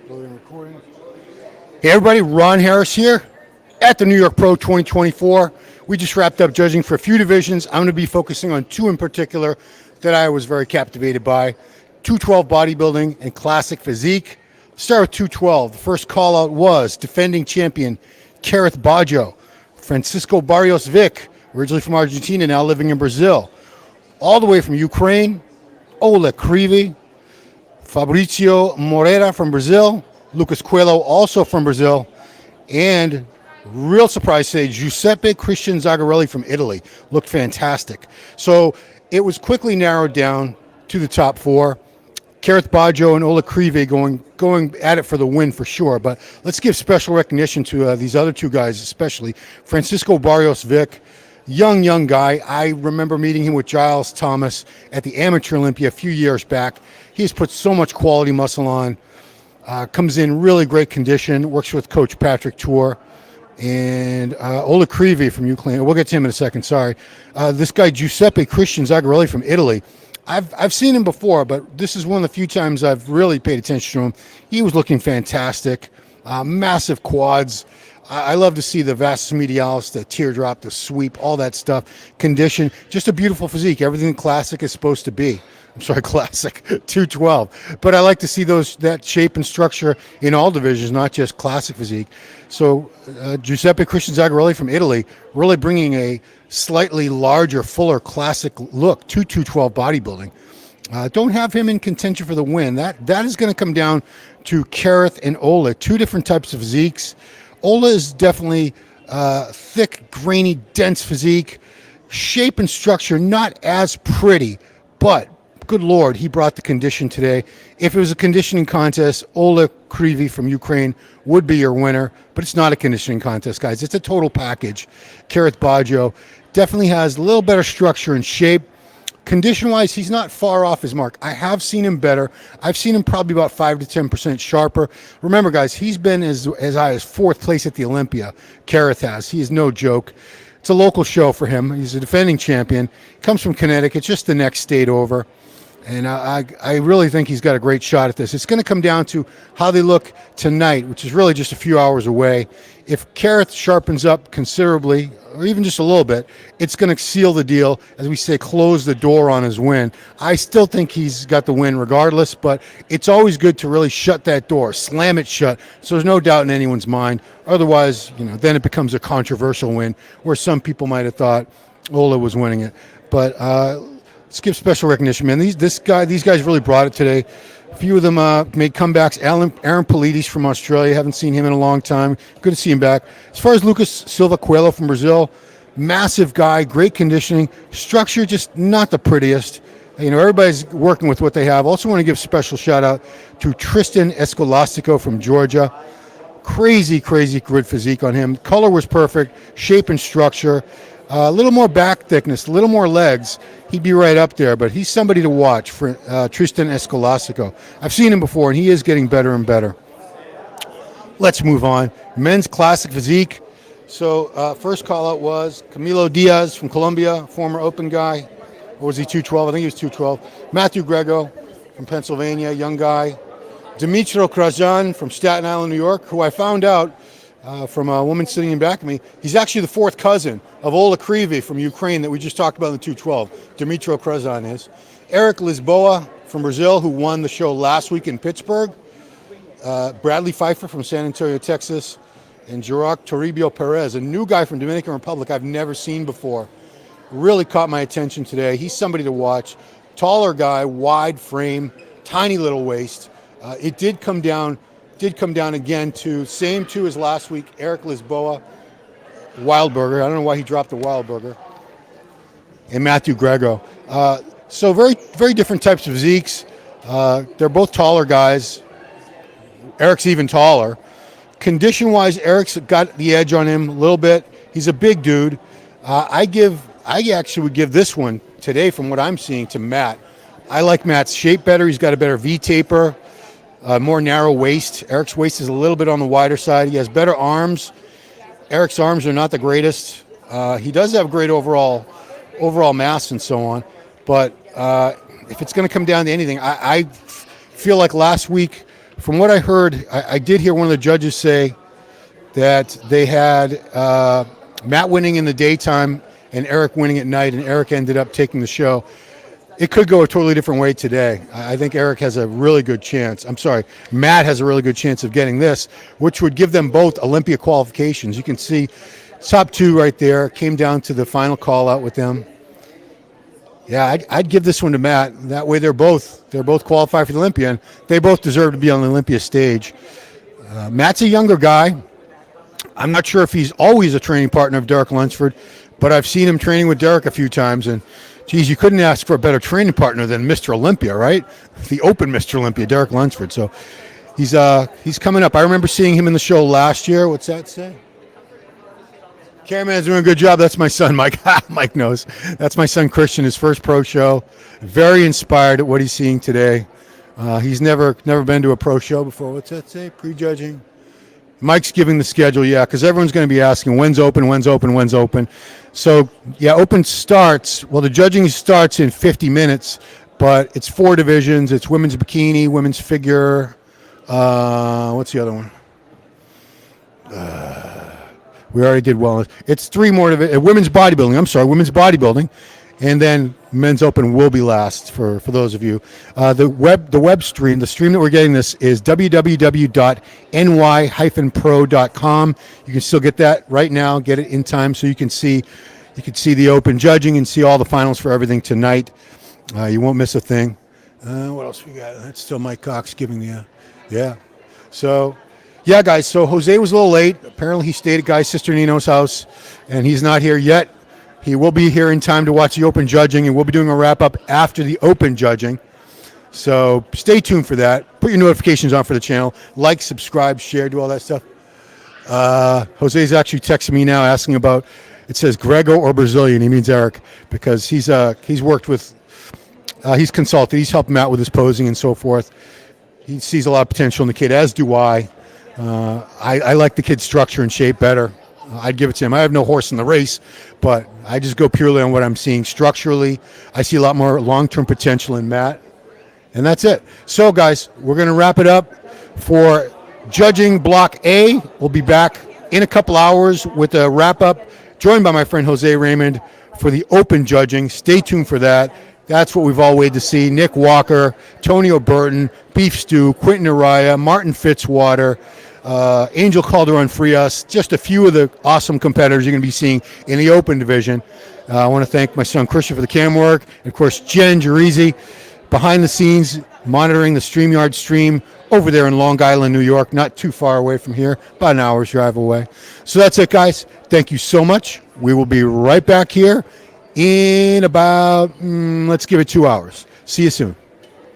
Loading recording. Hey everybody, Ron Harris here at the New York Pro 2024. We just wrapped up judging for a few divisions. I'm going to be focusing on two in particular that I was very captivated by. 212 bodybuilding and classic physique. Start with 212. The first call out was defending champion Kareth Baggio, Francisco Barrios Vic, originally from Argentina, now living in Brazil. All the way from Ukraine, Ola Krivi, Fabrizio Moreira from Brazil, Lucas Coelho also from Brazil, and real surprise say Giuseppe Christian Zagarelli from Italy. Looked fantastic. So it was quickly narrowed down to the top four. Kareth Baggio and Ola Krivi going at it for the win for sure. But let's give special recognition to these other two guys, especially Francisco Barrios Vic. Young guy. I remember meeting him with Giles Thomas at the Amateur Olympia a few years back. He's put so much quality muscle on. Comes in really great condition. Works with Coach Patrick Tour. And Ola Krivi from Ukraine. We'll get to him in a second, sorry. This guy, Giuseppe Christian Zagarelli from Italy. I've seen him before, but this is one of the few times I've really paid attention to him. He was looking fantastic. Massive quads. I love to see the vastus medialis, the teardrop, the sweep, all that stuff. Condition, just a beautiful physique. Everything classic is supposed to be. I'm sorry, classic 212. But I like to see that shape and structure in all divisions, not just classic physique. So Giuseppe Christian Zagarelli from Italy, really bringing a slightly larger, fuller, classic look to 212 bodybuilding. Don't have him in contention for the win. That is going to come down to Kareth and Ola, two different types of physiques. Ola is definitely thick, grainy, dense physique. Shape and structure, not as pretty, but good Lord, he brought the condition today. If it was a conditioning contest, Ola Krivi from Ukraine would be your winner, but it's not a conditioning contest, guys. It's a total package. Kareth Baggio definitely has a little better structure and shape. Condition-wise, he's not far off his mark. I have seen him better. I've seen him probably about 5 to 10% sharper. Remember, guys, he's been as high as 4th place at the Olympia. Kareth has. He is no joke. It's a local show for him. He's a defending champion. Comes from Connecticut, just the next state over. And I really think he's got a great shot at this. It's going to come down to how they look tonight, which is really just a few hours away. If Kareth sharpens up considerably, or even just a little bit, it's going to seal the deal, as we say, close the door on his win. I still think he's got the win regardless, but it's always good to really shut that door, slam it shut, so there's no doubt in anyone's mind. Otherwise, then it becomes a controversial win, where some people might have thought Ola was winning it. But let's give special recognition, man. These guys really brought it today. A few of them made comebacks. Aaron Polides from Australia. Haven't seen him in a long time. Good to see him back. As far as Lucas Silva Coelho from Brazil, massive guy, great conditioning. Structure, just not the prettiest. Everybody's working with what they have. Also want to give special shout out to Tristan Escolastico from Georgia. Crazy good physique on him. Color was perfect. Shape and structure. A little more back thickness, a little more legs. He'd be right up there, but he's somebody to watch for Tristan Escolastico. I've seen him before, and he is getting better and better. Let's move on. Men's classic physique. So first call-out was Camilo Diaz from Colombia, former open guy. Or was he 212? I think he was 212. Matthew Grego from Pennsylvania, young guy. Dimitro Krajan from Staten Island, New York, who I found out from a woman sitting in back of me. He's actually the 4th cousin of Ola Krivi from Ukraine that we just talked about in the 212. Dimitro Krazan is. Eric Lisboa from Brazil, who won the show last week in Pittsburgh. Bradley Pfeiffer from San Antonio, Texas. And Jirac Toribio Perez, a new guy from Dominican Republic I've never seen before. Really caught my attention today. He's somebody to watch. Taller guy, wide frame, tiny little waist. It did come down again to same two as last week, Eric Lisboa, Wildburger. I don't know why he dropped the Wildburger. And Matthew Grego. So very, very different types of physiques. They're both taller guys. Eric's even taller. Condition-wise, Eric's got the edge on him a little bit. He's a big dude. I actually would give this one today, from what I'm seeing, to Matt. I like Matt's shape better. He's got a better V-taper. More narrow waist. Eric's waist is a little bit on the wider side. He has better arms. Eric's arms are not the greatest. He does have great overall mass and so on. But if it's going to come down to anything, I feel like last week from what I heard, I did hear one of the judges say that they had Matt winning in the daytime and Eric winning at night, and Eric ended up taking the show. It could go a totally different way today. I think Eric has a really good chance. I'm sorry, Matt has a really good chance of getting this, which would give them both Olympia qualifications. You can see top two right there. Came down to the final call out with them. Yeah, I'd give this one to Matt. That way they're both qualified for the Olympia, and they both deserve to be on the Olympia stage. Matt's a younger guy. I'm not sure if he's always a training partner of Derek Lunsford, but I've seen him training with Derek a few times, and geez, you couldn't ask for a better training partner than Mr. Olympia, right? The open Mr. Olympia, Derek Lunsford. So he's coming up. I remember seeing him in the show last year. What's that say? Cameraman's doing a good job. That's my son, Mike. Mike knows. That's my son, Christian, his first pro show. Very inspired at what he's seeing today. He's never been to a pro show before. What's that say? Prejudging. Mike's giving the schedule, yeah, because everyone's going to be asking when's open. So, yeah, open starts. Well, the judging starts in 50 minutes, but it's 4 divisions. It's women's bikini, women's figure. What's the other one? We already did wellness. It's 3 more women's bodybuilding. I'm sorry, women's bodybuilding, and then men's open will be last for those of you. The web stream, the stream that we're getting this is www.ny-pro.com. You can still get that right now. Get it in time so you can see the open judging and see all the finals for everything tonight. You won't miss a thing. What else we got? That's still Mike Cox giving the yeah. So. Yeah, guys, so Jose was a little late. Apparently he stayed at Guy's sister Nino's house, and he's not here yet. He will be here in time to watch the open judging, and we'll be doing a wrap-up after the open judging. So stay tuned for that. Put your notifications on for the channel. Like, subscribe, share, do all that stuff. Jose's actually texting me now asking about, it says Grego or Brazilian. He means Eric, because he's worked with, he's consulted. He's helped him out with his posing and so forth. He sees a lot of potential in the kid, as do I. I like the kid's structure and shape better. I'd give it to him. I have no horse in the race, but I just go purely on what I'm seeing structurally. I see a lot more long-term potential in Matt, and that's it. So, guys, we're going to wrap it up for judging Block A. We'll be back in a couple hours with a wrap-up, joined by my friend Jose Raymond for the open judging. Stay tuned for that. That's what we've all waited to see. Nick Walker, Tony O'Burton, Beef Stew, Quentin Araya, Martin Fitzwater, Angel Calderon Frias, just a few of the awesome competitors you're going to be seeing in the open division. I want to thank my son Christian for the cam work, and of course Jen Gerizzi behind the scenes monitoring the StreamYard stream over there in Long Island, New York, not too far away from here, about an hour's drive away. So that's it, guys. Thank you so much. We will be right back here in about, let's give it 2 hours. See you soon.